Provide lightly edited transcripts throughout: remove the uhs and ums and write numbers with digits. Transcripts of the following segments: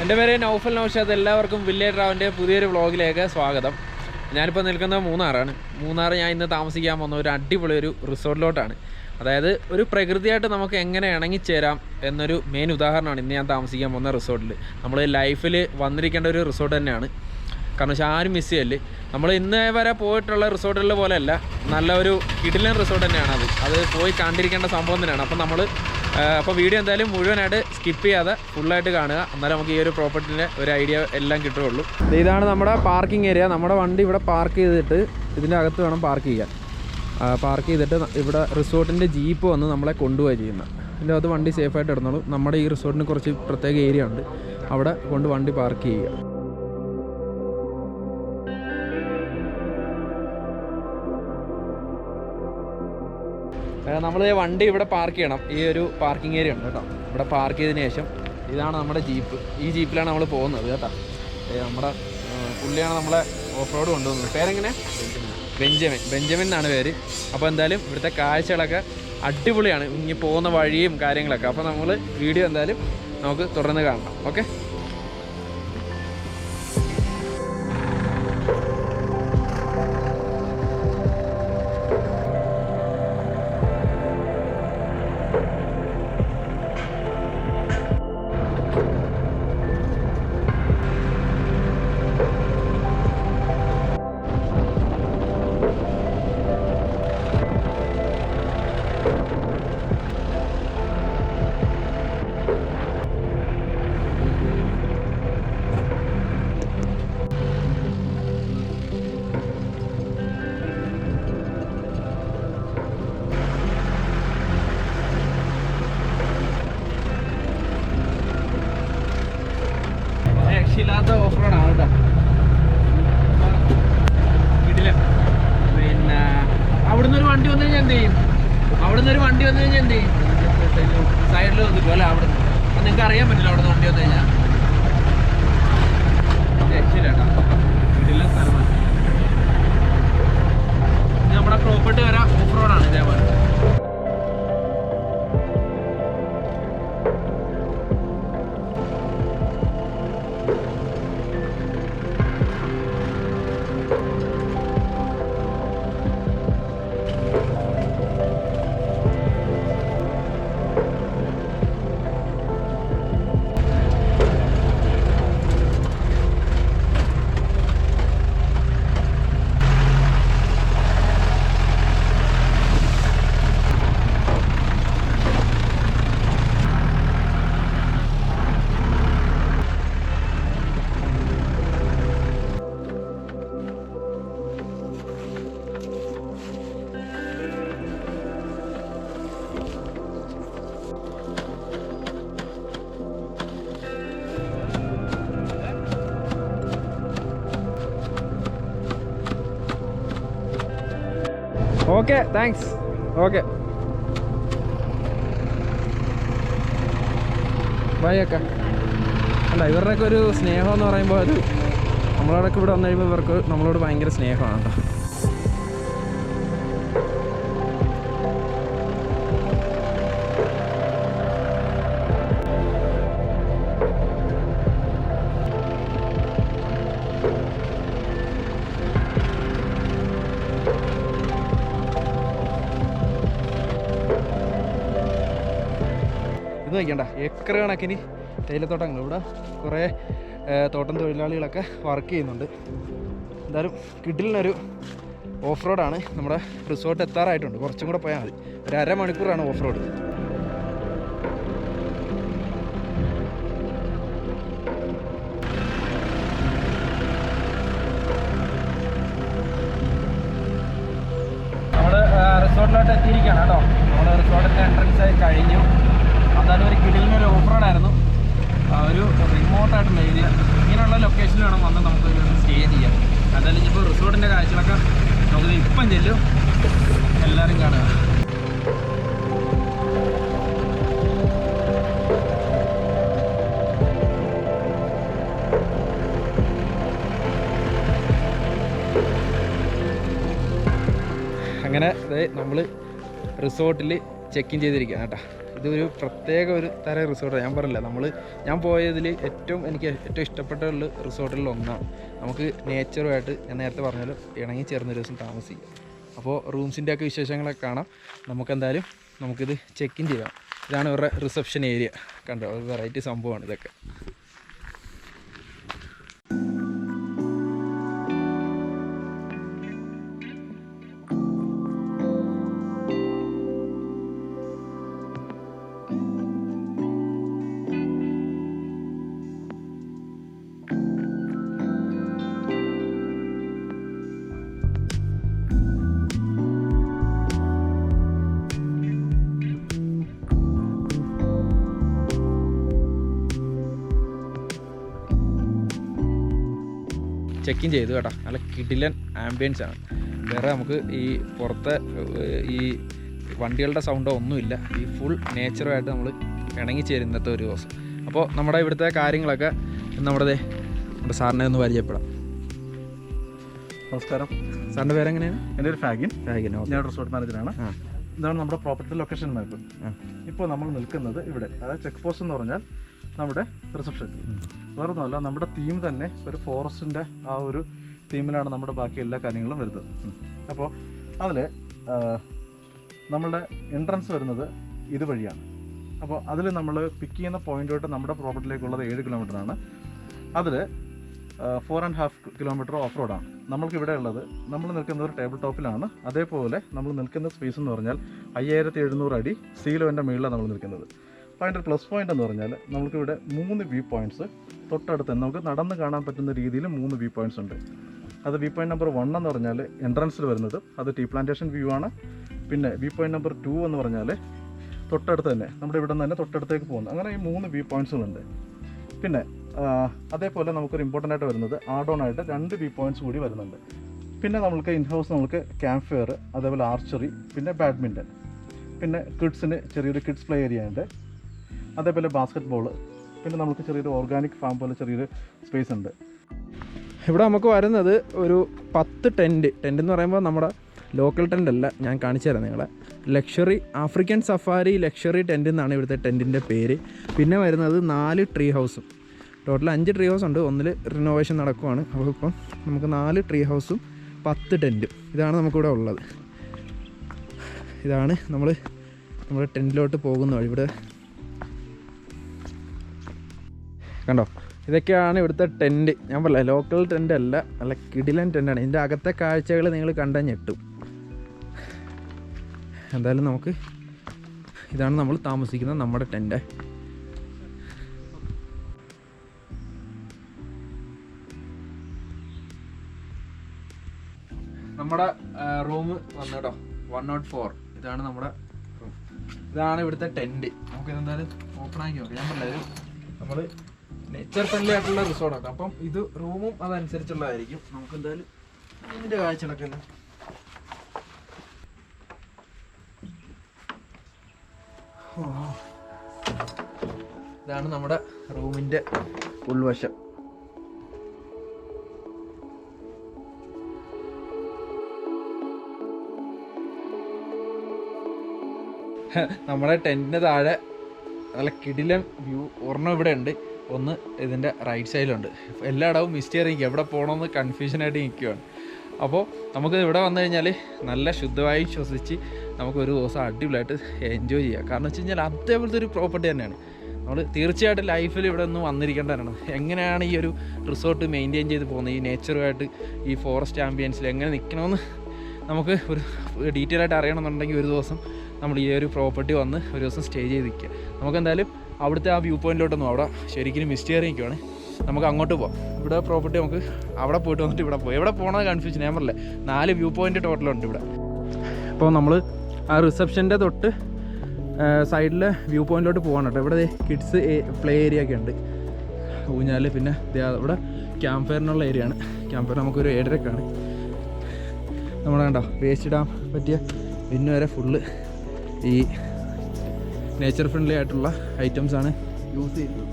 എൻ്റെ പേര് നൗഫൽ നൗഷാദ്. എല്ലാവർക്കും വില്ലേജ് ട്രാവലിൻ്റെ പുതിയൊരു വ്ളോഗിലേക്ക് സ്വാഗതം. ഞാനിപ്പോൾ നിൽക്കുന്നത് മൂന്നാറാണ്. മൂന്നാർ ഞാൻ ഇന്ന് താമസിക്കാൻ പോകുന്ന ഒരു അടിപൊളി ഒരു റിസോർട്ടിലോട്ടാണ്. അതായത് ഒരു പ്രകൃതിയായിട്ട് നമുക്ക് എങ്ങനെ ഇണങ്ങിച്ചേരാം എന്നൊരു മെയിൻ ഉദാഹരണമാണ് ഇന്ന് ഞാൻ താമസിക്കാൻ പോകുന്ന റിസോർട്ടിൽ. നമ്മൾ ലൈഫിൽ വന്നിരിക്കേണ്ട ഒരു റിസോർട്ട് തന്നെയാണ്. കാരണം വെച്ചാൽ ആരും മിസ് ചെയ്യല്ലേ. നമ്മൾ ഇന്ന് വരെ പോയിട്ടുള്ള റിസോർട്ടുകളിലെ പോലെയല്ല, നല്ല ഒരു കിടിലൻ റിസോർട്ട് തന്നെയാണ്. അത് പോയി കണ്ടിരിക്കേണ്ട സംഭവം തന്നെയാണ്. അപ്പോൾ വീഡിയോ എന്തായാലും മുഴുവനായിട്ട് സ്കിപ്പ് ചെയ്യാതെ ഫുള്ളായിട്ട് കാണുക. എന്നാലും നമുക്ക് ഈ ഒരു പ്രോപ്പർട്ടിൻ്റെ ഒരു ഐഡിയ എല്ലാം കിട്ടുകയുള്ളൂ. ഇതാണ് നമ്മുടെ പാർക്കിംഗ് ഏരിയ. നമ്മുടെ വണ്ടി ഇവിടെ പാർക്ക് ചെയ്തിട്ട് ഇതിൻ്റെ അകത്ത് വേണം പാർക്ക് ചെയ്യാൻ. പാർക്ക് ചെയ്തിട്ട് ഇവിടെ റിസോർട്ടിൻ്റെ ജീപ്പ് വന്ന് നമ്മളെ കൊണ്ടുപോയി ചെയ്യുന്നത്. ഇതിൻ്റെ അകത്ത് വണ്ടി സേഫായിട്ട് ഇടുന്നുള്ളൂ. നമ്മുടെ ഈ റിസോർട്ടിന് കുറച്ച് പ്രത്യേക ഏരിയ ഉണ്ട്, അവിടെ കൊണ്ട് വണ്ടി പാർക്ക് ചെയ്യുക. നമ്മൾ വണ്ടി ഇവിടെ പാർക്ക് ചെയ്യണം. ഈ ഒരു പാർക്കിംഗ് ഏരിയ ഉണ്ട് കേട്ടോ. ഇവിടെ പാർക്ക് ചെയ്തതിന് ശേഷം ഇതാണ് നമ്മുടെ ജീപ്പ്. ഈ ജീപ്പിലാണ് നമ്മൾ പോകുന്നത് കേട്ടോ. നമ്മുടെ പുള്ളിയാണ് നമ്മളെ ഓഫ് റോഡ് കൊണ്ടുപോകുന്നത്. പേരെങ്ങനെ? ബെഞ്ചമിൻ എന്നാണ് പേര്. അപ്പോൾ എന്തായാലും ഇവിടുത്തെ കാഴ്ചകളൊക്കെ അടിപൊളിയാണ്, ഇനി പോകുന്ന വഴിയും കാര്യങ്ങളൊക്കെ. അപ്പോൾ നമ്മൾ വീഡിയോ എന്തായാലും നമുക്ക് തുടർന്ന് കാണണം. ഓക്കെ. ഇല്ലാത്ത ഓഫ് റോഡാണ് കേട്ടോ. കിടില. പിന്നെ അവിടുന്ന് ഒരു വണ്ടി വന്നു കഴിഞ്ഞാൽ എന്ത് ചെയ്യും? സൈഡിൽ വന്നിട്ടു അല്ലേ അവിടുന്ന്. അപ്പം നിങ്ങൾക്ക് അറിയാൻ പറ്റില്ല അവിടുന്ന് വണ്ടി വന്നു കഴിഞ്ഞാൽ. രക്ഷയില്ല കേട്ടോ, കിടില സ്ഥലമാണ്. നമ്മുടെ പ്രോപ്പർട്ടി വരെ ഓഫ് റോഡാണ് ഇതേപോലെ. Okay, thanks. ഓക്കെ, ബൈ ഒക്കെ. അല്ല, ഇവരുടെയൊക്കെ ഒരു സ്നേഹം എന്ന് പറയുമ്പോൾ ഒരു നമ്മളോടൊക്കെ ഇവിടെ വന്നു കഴിയുമ്പോൾ ഇവർക്ക് നമ്മളോട് ഭയങ്കര സ്നേഹമാണ് കേട്ടോ. ഇത് നോക്കണ്ട, ഏക്കർ കണക്കിന് തേയിലത്തോട്ടങ്ങൾ. ഇവിടെ കുറേ തോട്ടം തൊഴിലാളികളൊക്കെ വർക്ക് ചെയ്യുന്നുണ്ട്. എന്തായാലും കിഡിലിനൊരു ഓഫ് റോഡാണ്. നമ്മുടെ റിസോർട്ട് എത്താറായിട്ടുണ്ട്, കുറച്ചും കൂടെ പോയാൽ മതി. ഒരു അരമണിക്കൂറാണ് ഓഫ് റോഡ്. നമ്മൾ റിസോർട്ടിലോട്ട് എത്തിയിരിക്കുകയാണ് കേട്ടോ. നമ്മൾ റിസോർട്ടിൻ്റെ എൻട്രൻസ് ആയി കഴിഞ്ഞു. എന്തായാലും ഒരു കിടിലിനൊരു ഓഫ് റോഡായിരുന്നു. ഒരു റിമോട്ടായിട്ടുള്ള ഏരിയ. ഇങ്ങനെയുള്ള ലൊക്കേഷനിൽ വേണം വന്ന് നമുക്ക് സ്റ്റേ ചെയ്യാം. എന്തായാലും ഇപ്പോൾ റിസോർട്ടിൻ്റെ കാഴ്ചകളൊക്കെ നമുക്ക് ഇപ്പം ചെല്ലും, എല്ലാവരും കാണുക. അങ്ങനെ നമ്മൾ റിസോർട്ടിൽ ചെക്ക് ഇൻ ചെയ്തിരിക്കുകയാണ് കേട്ടോ. ഇതൊരു പ്രത്യേക ഒരു തരം റിസോർട്ടാണ്. ഞാൻ പറഞ്ഞില്ല, ഞാൻ പോയതിൽ എനിക്ക് ഏറ്റവും ഇഷ്ടപ്പെട്ട റിസോർട്ടുകളിൽ ഒന്നാണ്. നമുക്ക് നേച്ചറുമായിട്ട് ഞാൻ നേരത്തെ പറഞ്ഞാൽ ഇണങ്ങി ചേർന്നൊരു ദിവസം താമസിക്കാം. അപ്പോൾ റൂംസിൻ്റെ ഒക്കെ വിശേഷങ്ങളൊക്കെ കാണാം. നമുക്കിത് ചെക്ക് ഇൻ ചെയ്യാം. ഇതാണ് ഇവരുടെ റിസപ്ഷൻ ഏരിയ. കണ്ടോ, ഒരു വെറൈറ്റി സംഭവമാണ് ഇതൊക്കെ. ചെക്ക് ഇൻ ചെയ്തു കേട്ടോ. നല്ല കിടിലൻ ആംബിയൻസ് ആണ്. വേറെ നമുക്ക് ഈ പുറത്തെ ഈ വണ്ടികളുടെ സൗണ്ടോ ഒന്നുമില്ല. ഈ ഫുൾ നേച്ചറുമായിട്ട് നമ്മൾ ഇണങ്ങിച്ചേരും ഇന്നത്തെ ഒരു ദിവസം. അപ്പോൾ നമ്മുടെ ഇവിടുത്തെ കാര്യങ്ങളൊക്കെ നമ്മുടെ സാറിനെ ഒന്ന് പരിചയപ്പെടാം. നമസ്കാരം. സാറിൻ്റെ പേരെങ്ങനെയാണ്? എൻ്റെ ഒരു ഫാഗിൻ. ഞാൻ റിസോർട്ട് മാനേജറാണ്. ഇതാണ് നമ്മുടെ പ്രോപ്പർട്ടി ലൊക്കേഷൻ മാപ്പ്. ഇപ്പോൾ നമ്മൾ നിൽക്കുന്നത് ഇവിടെ, അതായത് ചെക്ക് പോസ്റ്റ് എന്ന് പറഞ്ഞാൽ നമ്മുടെ റിസപ്ഷൻ. വേറെ ഒന്നുമല്ല, നമ്മുടെ തീം തന്നെ ഒരു ഫോറസ്റ്റിൻ്റെ ആ ഒരു തീമിലാണ് നമ്മുടെ ബാക്കി എല്ലാ കാര്യങ്ങളും വരുന്നത്. അപ്പോൾ അതിൽ നമ്മളുടെ എൻട്രൻസ് വരുന്നത് ഇതുവഴിയാണ്. അപ്പോൾ അതിൽ നമ്മൾ പിക്ക് ചെയ്യുന്ന പോയിന്റ് തൊട്ട് നമ്മുടെ പ്രോപ്പർട്ടിയിലേക്കുള്ളത് 7 കിലോമീറ്ററാണ്. അതിൽ 4.5 കിലോമീറ്റർ ഓഫ് റോഡാണ്. നമ്മൾക്കിവിടെ ഉള്ളത്, നമ്മൾ നിൽക്കുന്ന ഒരു ടേബിൾ ടോപ്പിലാണ്. അതേപോലെ നമ്മൾ നിൽക്കുന്ന സ്പേസ് എന്ന് പറഞ്ഞാൽ 5700 അടി സീ ലെവലിൻ്റെ മുകളിലാണ് നമ്മൾ നിൽക്കുന്നത്. അപ്പോൾ അതിൻ്റെ പ്ലസ് പോയിൻ്റ് എന്ന് പറഞ്ഞാൽ നമുക്കിവിടെ 3 വ്യൂ പോയിൻറ്റ്സ് തൊട്ടടുത്ത് നമുക്ക് നടന്ന് കാണാൻ പറ്റുന്ന രീതിയിൽ 3 വ്യൂ പോയിൻറ്റ്സ് ഉണ്ട്. അത് വ്യൂ പോയിൻറ്റ് നമ്പർ 1 എന്ന് പറഞ്ഞാൽ എൻട്രൻസിൽ വരുന്നത്, അത് ടീ പ്ലാന്റേഷൻ വ്യൂ ആണ്. പിന്നെ വ്യൂ പോയിൻറ്റ് നമ്പർ 2 എന്ന് പറഞ്ഞാൽ തൊട്ടടുത്ത് തന്നെ, നമ്മുടെ ഇവിടെ നിന്ന് തന്നെ തൊട്ടടുത്തേക്ക് പോകുന്നത്. അങ്ങനെ ഈ 3 വ്യൂ പോയിൻറ്റ്സുകളുണ്ട്. പിന്നെ അതേപോലെ നമുക്കൊരു ഇമ്പോർട്ടൻ്റ് ആയിട്ട് വരുന്നത് ആഡ് ഓൺ ആയിട്ട് 2 വ്യൂ പോയിൻറ്റ്സ് കൂടി വരുന്നുണ്ട്. പിന്നെ നമുക്ക് ഇൻഹൗസ് നമുക്ക് ക്യാമ്പ് ഫയർ, അതേപോലെ ആർച്ചറി, പിന്നെ ബാഡ്മിൻ്റൺ, പിന്നെ കിഡ്സിന് ചെറിയൊരു കിഡ്സ് പ്ലേ ഏരിയ ഉണ്ട്. അതേപോലെ ബാസ്കറ്റ് ബോൾ, പിന്നെ നമുക്ക് ചെറിയൊരു ഓർഗാനിക് ഫാം പോലെ ചെറിയൊരു സ്പേസ് ഉണ്ട്. ഇവിടെ നമുക്ക് വരുന്നത് ഒരു 10 ടെൻറ്റ് എന്ന് പറയുമ്പോൾ നമ്മുടെ ലോക്കൽ ടെൻ്റ് അല്ല, ഞാൻ കാണിച്ചു തരാം നിങ്ങളെ. Luxury African safari luxury tent എന്നാണ് ഇവിടുത്തെ ടെൻറ്റിൻ്റെ പേര്. പിന്നെ വരുന്നത് 4 ട്രീ ഹൗസും, ടോട്ടൽ 5 ട്രീ ഹൗസ് ഉണ്ട്. 1 റിനോവേഷൻ നടക്കുവാണ്. അപ്പോൾ ഇപ്പം നമുക്ക് 4 ട്രീ ഹൗസും 10 ടെൻറ്റും ഇതാണ് നമുക്കിവിടെ ഉള്ളത്. ഇതാണ് നമ്മുടെ ടെൻറ്റിലോട്ട് പോകുന്ന വഴി. ഇവിടെ കണ്ടോ, ഇതൊക്കെയാണ് ഇവിടുത്തെ ടെൻറ്റ്. ഞാൻ പറയാം, ലോക്കൽ ടെൻ്റ് അല്ല, നല്ല കിടിലൻ ടെൻ്റാണ്. ഇതിൻ്റെ അകത്തെ കാഴ്ചകൾ നിങ്ങൾ കണ്ടാൽ ഞെട്ടും. എന്തായാലും ഇതാണ് നമ്മൾ താമസിക്കുന്ന നമ്മുടെ ടെൻ്റ്. നമ്മുടെ റൂം വന്നു കേട്ടോ, 104. ഇതാണ് നമ്മുടെ റൂം. ഇതാണ് ഇവിടുത്തെ ടെൻറ്റ്. നമുക്കിതെന്തായാലും ഓപ്പൺ ആക്കി നോക്കാം. ഞാൻ പറഞ്ഞത് നമ്മൾ നേച്ചർ ഫ്രണ്ട്ലി ആയിട്ടുള്ള റിസോർട്ടാണ്. അപ്പം ഇത് റൂമും അതനുസരിച്ചുള്ളതായിരിക്കും. നമുക്ക് എന്തായാലും ഇതിൻ്റെ കാഴ്ചകളൊക്കെ ഉണ്ട്. ഇതാണ് നമ്മുടെ റൂമിൻ്റെ ഉൾവശം. നമ്മുടെ ടെൻറ്റിന് താഴെ നല്ല കിടിലൻ വ്യൂ ഒരെണ്ണം ഇവിടെ ഉണ്ട്, ഒന്ന് ഇതിൻ്റെ റൈറ്റ് സൈഡിലുണ്ട്. എല്ലായിടവും മിസ്റ്റേറി നിൽക്കുക, എവിടെ പോകണമെന്ന് കൺഫ്യൂഷനായിട്ട് നിൽക്കുകയാണ്. അപ്പോൾ നമുക്ക് ഇവിടെ വന്നു കഴിഞ്ഞാൽ നല്ല ശുദ്ധമായി ശ്വസിച്ച് നമുക്കൊരു ദിവസം അടിപൊളിയായിട്ട് എൻജോയ് ചെയ്യാം. കാരണം വെച്ച് കഴിഞ്ഞാൽ അതേപോലത്തെ ഒരു പ്രോപ്പർട്ടി തന്നെയാണ്. നമ്മൾ തീർച്ചയായിട്ടും ലൈഫിൽ ഇവിടെ ഒന്ന് വന്നിരിക്കേണ്ടതാണ്. എങ്ങനെയാണ് ഈ ഒരു റിസോർട്ട് മെയിൻറ്റെയിൻ ചെയ്ത് പോകുന്നത്, ഈ നേച്ചറുമായിട്ട് ഈ ഫോറസ്റ്റ് ആംബിയൻസിൽ എങ്ങനെ നിൽക്കണമെന്ന് നമുക്ക് ഒരു ഡീറ്റെയിൽ ആയിട്ട് അറിയണമെന്നുണ്ടെങ്കിൽ ഒരു ദിവസം നമ്മൾ ഈ ഒരു പ്രോപ്പർട്ടി വന്ന് ഒരു ദിവസം സ്റ്റേ ചെയ്ത് നിൽക്കുക. നമുക്കെന്തായാലും അവിടുത്തെ ആ വ്യൂ പോയിൻറ്റിലോട്ടൊന്നും അവിടെ ശരിക്കും മിസ്റ്റേറി നിൽക്കുവാണ്. നമുക്ക് അങ്ങോട്ട് പോകാം. ഇവിടെ പ്രോപ്പർട്ടി നമുക്ക് അവിടെ പോയിട്ട് വന്നിട്ട് ഇവിടെ പോയി എവിടെ പോകണത് കൺഫ്യൂഷൻ. ഞാൻ പറഞ്ഞില്ലേ, 4 വ്യൂ പോയിൻറ്റ് ടോട്ടലുണ്ട് ഇവിടെ. അപ്പോൾ നമ്മൾ ആ റിസപ്ഷൻ്റെ തൊട്ട് സൈഡിലെ വ്യൂ പോയിൻറ്റിലോട്ട് പോകണം കേട്ടോ. ഇവിടെ കിഡ്സ് പ്ലേ ഏരിയ ഒക്കെ ഉണ്ട്, ഊഞ്ഞാൽ. പിന്നെ ഇവിടെ ക്യാമ്പ് ഫയറിനുള്ള ഏരിയ ആണ്. ക്യാമ്പ് ഫയർ നമുക്കൊരു 7:30-ക്കാണ്. നമ്മുടെ കണ്ടോ വേസ്റ്റ് ഇടാൻ പറ്റിയ പിന്നെ വരെ ഫുള്ള് ഈ നേച്ചർ ഫ്രണ്ട്ലി ആയിട്ടുള്ള ഐറ്റംസാണ് യൂസ് ചെയ്യുന്നത്.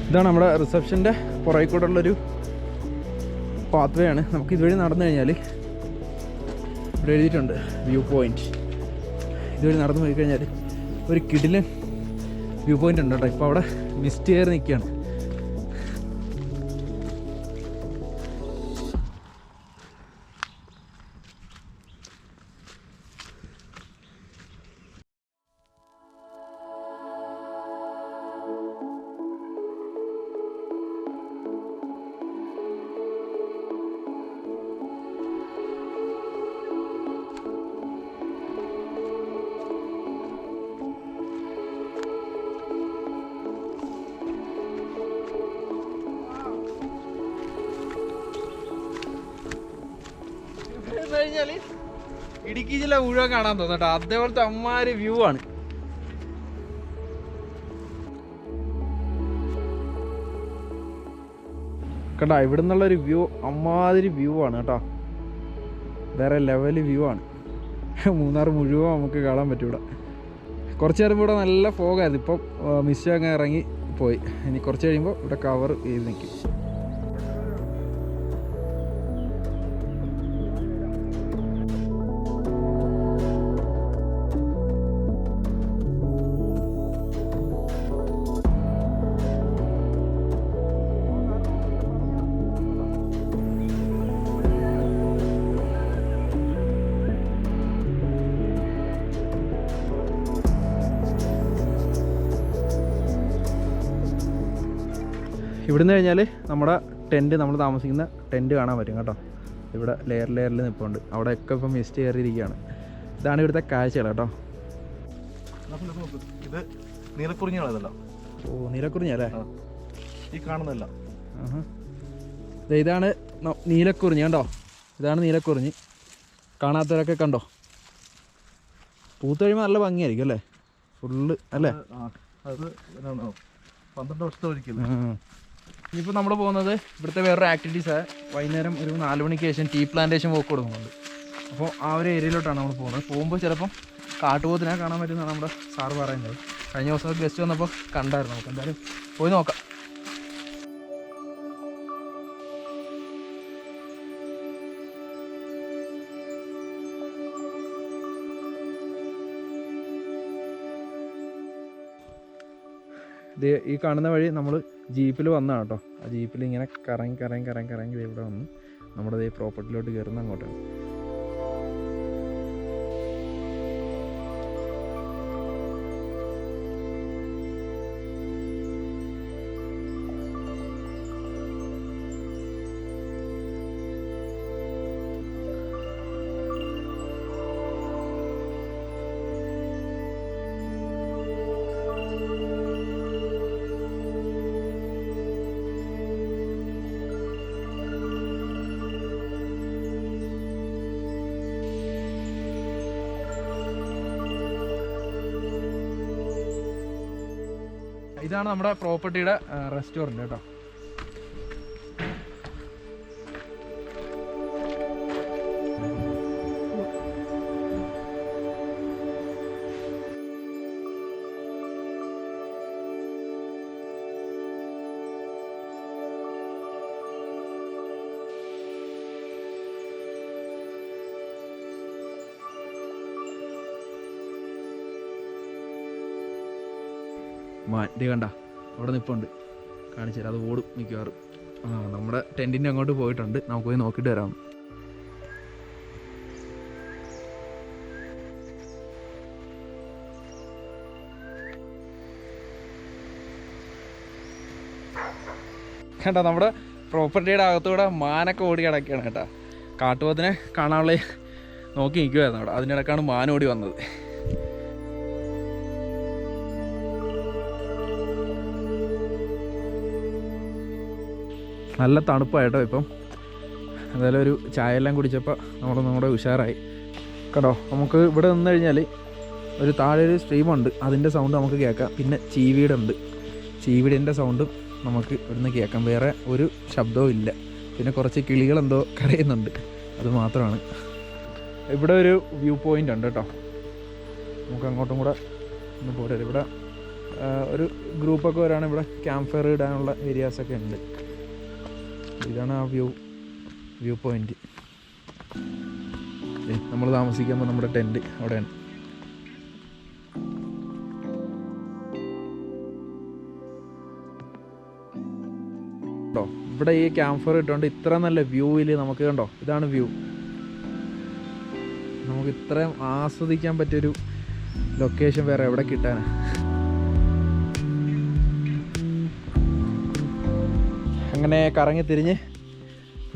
ഇതാണ് നമ്മുടെ റിസപ്ഷൻ്റെ പുറകെ കൂടെ ഉള്ളൊരു പാത്വേ ആണ്. നമുക്ക് ഇതുവഴി നടന്നു കഴിഞ്ഞാൽ ഇവിടെ എഴുതിയിട്ടുണ്ട് വ്യൂ പോയിൻറ്റ്. ഇതുവഴി നടന്നു പോയി കഴിഞ്ഞാൽ ഒരു കിടിലൻ വ്യൂ പോയിൻ്റ് ഉണ്ട് കേട്ടോ. ഇപ്പോൾ അവിടെ മിസ്റ്റ് കയറി നിൽക്കുകയാണ്. കഴിഞ്ഞാൽ ഇടുക്കി ജില്ല മുഴുവൻ കാണാൻ തോന്നും കേട്ടോ. അതേപോലത്തെ അമ്മാതിരി വ്യൂ ആണ്. കേട്ടോ ഇവിടെ നിന്നുള്ളൊരു വ്യൂ അമ്മാതിരി വ്യൂ ആണ് കേട്ടോ. വേറെ ലെവല് വ്യൂ ആണ്. മൂന്നാർ മുഴുവൻ നമുക്ക് കാണാൻ പറ്റും ഇവിടെ. കുറച്ച് നേരം ഇവിടെ നല്ല ഫോഗായിരുന്നു. ഇപ്പം മിസ്റ്റ് അങ്ങ് ഇറങ്ങി പോയി. ഇനി കുറച്ച് കഴിയുമ്പോൾ ഇവിടെ കവർ ചെയ്ത് നിൽക്കും. ഇവിടുന്ന് കഴിഞ്ഞാൽ നമ്മുടെ ടെൻറ്റ്, നമ്മൾ താമസിക്കുന്ന ടെൻറ്റ് കാണാൻ പറ്റും കേട്ടോ. ഇവിടെ ലെയറിൽ നിൽപ്പുണ്ട്. അവിടെയൊക്കെ ഇപ്പം മിസ്റ്റ് കയറിയിരിക്കുകയാണ്. ഇതാണ് ഇവിടുത്തെ കാഴ്ചകൾ കേട്ടോ. ഇത് നീലക്കുറിഞ്ഞാണതല്ല. ഓ നീലക്കുറിഞ്ഞല്ലേ ഈ കാണുന്നതല്ല. ഇതാണ് നീലക്കുറിഞ്ഞി കണ്ടോ. ഇതാണ് നീലക്കുറിഞ്ഞി. കാണാത്തവരൊക്കെ കണ്ടോ. പൂത്ത് കഴിയുമ്പോൾ നല്ല ഭംഗിയായിരിക്കും അല്ലേ, ഫുള്ള് അല്ലേ. അത് 12 വർഷത്തെ ഒരിക്കലും. ഇനിയിപ്പോൾ നമ്മൾ പോകുന്നത് ഇവിടുത്തെ വേറൊരു ആക്ടിവിറ്റീസാണ്. വൈകുന്നേരം ഒരു 4 മണിക്ക് ശേഷം ടീ പ്ലാന്റേഷൻ വോക്ക് കൊടുക്കുന്നുണ്ട്. അപ്പോൾ ആ ഒരു ഏരിയയിലോട്ടാണ് നമ്മൾ പോകുന്നത്. പോകുമ്പോൾ ചിലപ്പം കാട്ടുപോത്തിനെ കാണാൻ പറ്റുമെന്നാണ് നമ്മുടെ സാറ് പറയുന്നത്. കഴിഞ്ഞ ദിവസം ഗസ്റ്റ് വന്നപ്പോൾ കണ്ടായിരുന്നു. നമുക്ക് എന്തായാലും പോയി നോക്കാം. ഇത് ഈ കാണുന്ന വഴി നമ്മൾ ജീപ്പിൽ വന്നതാണ് കേട്ടോ. ആ ജീപ്പിൽ ഇങ്ങനെ കറങ്ങി ഇവിടെ വന്ന് നമ്മുടെ ഈ പ്രോപ്പർട്ടിയിലോട്ട് കയറുന്ന അങ്ങോട്ടാണ്. ഇതാണ് നമ്മുടെ പ്രോപ്പർട്ടിയുടെ റെസ്റ്റോറൻറ്റ് കേട്ടോ. ഇത് കണ്ട അവിടെ നിൽപ്പുണ്ട്. കാണിച്ചു തരാം. അത് ഓടും മിക്കവാറും. നമ്മുടെ ടെൻറ്റിൻ്റെ അങ്ങോട്ട് പോയിട്ടുണ്ട്. നമുക്ക് പോയി നോക്കിയിട്ട് വരാം. കേട്ടോ നമ്മുടെ പ്രോപ്പർട്ടിയുടെ അകത്തൂടെ മാനൊക്കെ ഓടി കിടക്കുകയാണ് കേട്ടോ. കാട്ടുപോത്തിനെ കാണാനുള്ള നോക്കി നിൽക്കുമായിരുന്നു അവിടെ. അതിനിടക്കാണ് മാൻ ഓടി വന്നത്. നല്ല തണുപ്പായിട്ടോ ഇപ്പം. എന്തായാലും ഒരു ചായ എല്ലാം കുടിച്ചപ്പോൾ നമ്മുടെ ഉഷാറായി കേട്ടോ. നമുക്ക് ഇവിടെ നിന്ന് കഴിഞ്ഞാൽ ഒരു താഴെ ഒരു സ്ട്രീമുണ്ട്. അതിൻ്റെ സൗണ്ട് നമുക്ക് കേൾക്കാം. പിന്നെ ചീവീടുണ്ട്. ചീവീടിൻ്റെ സൗണ്ടും നമുക്ക് ഇവിടുന്ന് കേൾക്കാം. വേറെ ഒരു ശബ്ദവും ഇല്ല. പിന്നെ കുറച്ച് കിളികളെന്തോ കരയുന്നുണ്ട്. അത് മാത്രമാണ്. ഇവിടെ ഒരു വ്യൂ പോയിൻ്റ് ഉണ്ട് കേട്ടോ. നമുക്ക് അങ്ങോട്ടും കൂടെ ഒന്ന് പോരാ. ഇവിടെ ഒരു ഗ്രൂപ്പൊക്കെ വരാണ്. ഇവിടെ ക്യാമ്പ് ഫയർ ഇടാനുള്ള ഏരിയാസൊക്കെ ഉണ്ട്. ഇതാണ് ആ വ്യൂ പോയിന്റ്. നമ്മൾ താമസിക്കുമ്പോൾ നമ്മുടെ ടെൻറ്റ് അവിടെയാണ്. ഇവിടെ ഈ ക്യാമ്പ് ഫയർ ഇട്ടുകൊണ്ട് ഇത്ര നല്ല വ്യൂവിൽ നമുക്ക് കണ്ടോ, ഇതാണ് വ്യൂ. നമുക്ക് ഇത്രയും ആസ്വദിക്കാൻ പറ്റിയൊരു ലൊക്കേഷൻ വേറെ എവിടെ കിട്ടാനാണ്. അങ്ങനെ കറങ്ങി തിരിഞ്ഞ്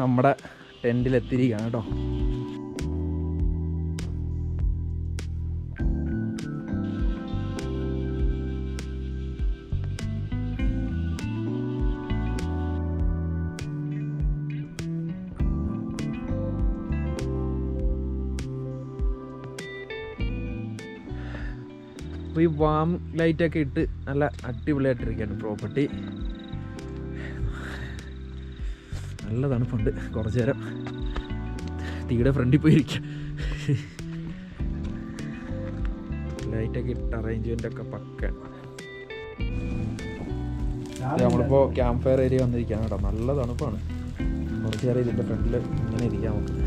നമ്മുടെ ടെൻറ്റിലെത്തിയിരിക്കുകയാണ് കേട്ടോ. അപ്പോൾ ഈ വാം ലൈറ്റൊക്കെ ഇട്ട് നല്ല അടിപൊളിയായിട്ടിരിക്കുകയാണ് പ്രോപ്പർട്ടി. നല്ല തണുപ്പുണ്ട്. കുറച്ച് നേരം തീയുടെ ഫ്രണ്ടിൽ പോയിരിക്കുക. ലൈറ്റൊക്കെ ഇട്ട് അറേഞ്ച്മെൻ്റ് ഒക്കെ പക്കാണ്. നമ്മളിപ്പോൾ ക്യാമ്പ് ഫയർ ഏരിയ വന്നിരിക്കുകയാണ് കേട്ടോ. നല്ല തണുപ്പാണ്. കുറച്ച് നേരം ഇതിൻ്റെ ഫ്രണ്ടിൽ ഇങ്ങനെ ഇരിക്കാം നമുക്ക്.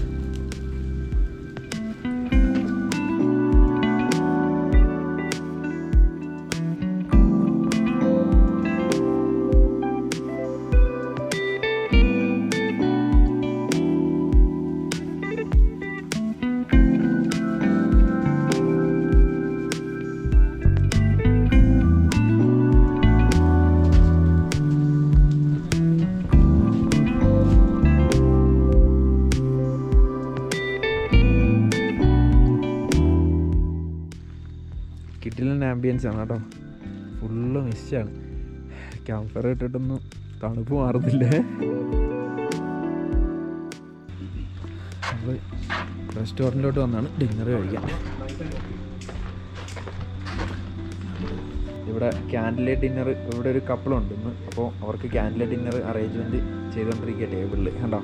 കിട്ടില്ല ആംബിയൻസ് ആണ് കേട്ടോ. ഫുള്ള് മിസ്റ്റാണ്. ക്യാമ്പ് ഫയർ ഇട്ടിട്ടൊന്നും തണുപ്പ് മാറുന്നില്ലേ. നമ്മൾ റെസ്റ്റോറൻറ്റിലോട്ട് വന്നാണ് ഡിന്നർ കഴിക്കാൻ. ഇവിടെ ക്യാൻഡിൽ ലൈറ്റ് ഡിന്നർ, ഇവിടെ ഒരു കപ്പിളുണ്ട് ഇന്ന്. അപ്പോൾ അവർക്ക് ക്യാൻഡിൽ ലൈറ്റ് ഡിന്നർ അറേഞ്ച്മെൻറ്റ് ചെയ്തുകൊണ്ടിരിക്കുക ടേബിളിൽ കണ്ടോ.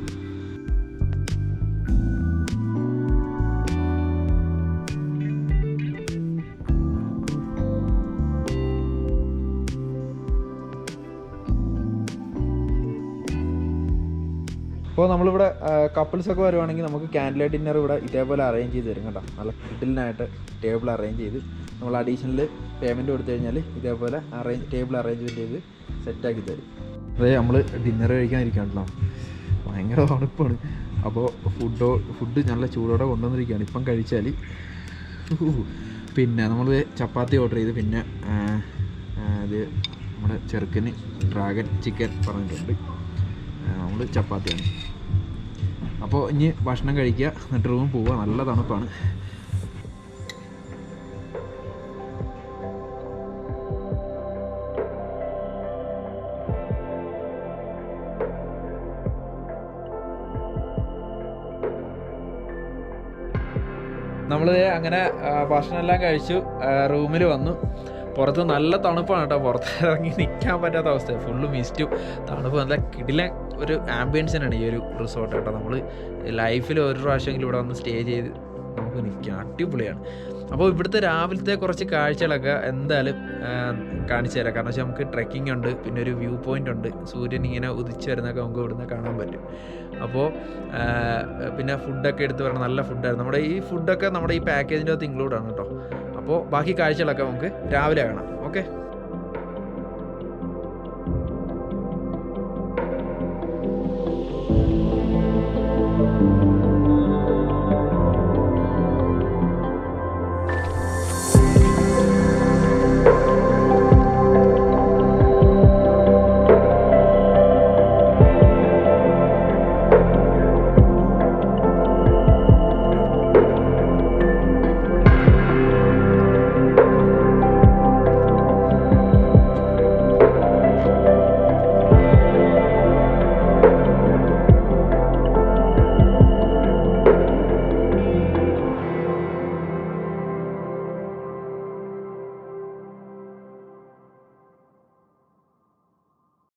അപ്പോൾ നമ്മളിവിടെ കപ്പിൾസൊക്കെ വരുവാണെങ്കിൽ നമുക്ക് ക്യാൻഡിൽ ലൈറ്റ് ഡിന്നർ ഇവിടെ ഇതേപോലെ അറേഞ്ച് ചെയ്ത് തരും കേട്ടോ. നല്ല കിഡിലിനായിട്ട് ടേബിൾ അറേഞ്ച് ചെയ്ത് നമ്മൾ അഡീഷണൽ പേയ്മെൻറ്റ് കൊടുത്തു കഴിഞ്ഞാൽ ഇതേപോലെ ടേബിൾ അറേഞ്ച്മെൻറ്റ് ചെയ്ത് സെറ്റാക്കി തരും. അതേ നമ്മൾ ഡിന്നർ കഴിക്കാനിരിക്കുകയാണല്ലോ. ഭയങ്കര തണുപ്പാണ്. അപ്പോൾ ഫുഡ് നല്ല ചൂടോടെ കൊണ്ടുവന്നിരിക്കുകയാണ്. ഇപ്പം കഴിച്ചാൽ പിന്നെ നമ്മൾ ചപ്പാത്തി ഓർഡർ ചെയ്ത് പിന്നെ അത് നമ്മുടെ ചെറുക്കന് ഡ്രാഗൺ ചിക്കൻ പറഞ്ഞിട്ടുണ്ട്. നമ്മൾ ചപ്പാത്തിയാണ്. അപ്പോൾ ഇനി ഭക്ഷണം കഴിക്കുക, എന്നിട്ട് റൂം പോവുക. നല്ല തണുപ്പാണ്. നമ്മൾ അങ്ങനെ ഭക്ഷണം എല്ലാം കഴിച്ചു, റൂമിൽ വന്നു. പുറത്ത് നല്ല തണുപ്പാണ് കേട്ടോ. പുറത്ത് ഇറങ്ങി നിൽക്കാൻ പറ്റാത്ത അവസ്ഥ. ഫുള്ള് മിസ്റ്റും തണുപ്പ്. നല്ല കിടിലൻ ഒരു ആംബിയൻസിനാണ് ഈ ഒരു റിസോർട്ട് കേട്ടോ. നമ്മൾ ലൈഫിൽ ഒരു പ്രാവശ്യമെങ്കിലും ഇവിടെ വന്ന് സ്റ്റേ ചെയ്ത് നമുക്ക് നിൽക്കാം. അടിപൊളിയാണ്. അപ്പോൾ ഇവിടുത്തെ രാവിലത്തെ കുറച്ച് കാഴ്ചകളൊക്കെ എന്തായാലും കാണിച്ചു തരാം. കാരണം വെച്ചാൽ നമുക്ക് ട്രെക്കിംഗ് ഉണ്ട്, പിന്നെ ഒരു വ്യൂ പോയിൻ്റ് ഉണ്ട്. സൂര്യൻ ഇങ്ങനെ ഉദിച്ച് വരുന്നതൊക്കെ നമുക്ക് ഇവിടുന്ന് കാണാൻ പറ്റും. അപ്പോൾ പിന്നെ ഫുഡൊക്കെ എടുത്ത് പറയണം. നല്ല ഫുഡായിരുന്നു. നമ്മുടെ ഈ ഫുഡൊക്കെ നമ്മുടെ ഈ പാക്കേജിൻ്റെ അകത്ത് ഇൻക്ലൂഡാണ് കേട്ടോ. അപ്പോൾ ബാക്കി കാഴ്ചകളൊക്കെ നമുക്ക് രാവിലെ കാണാം. ഓക്കെ.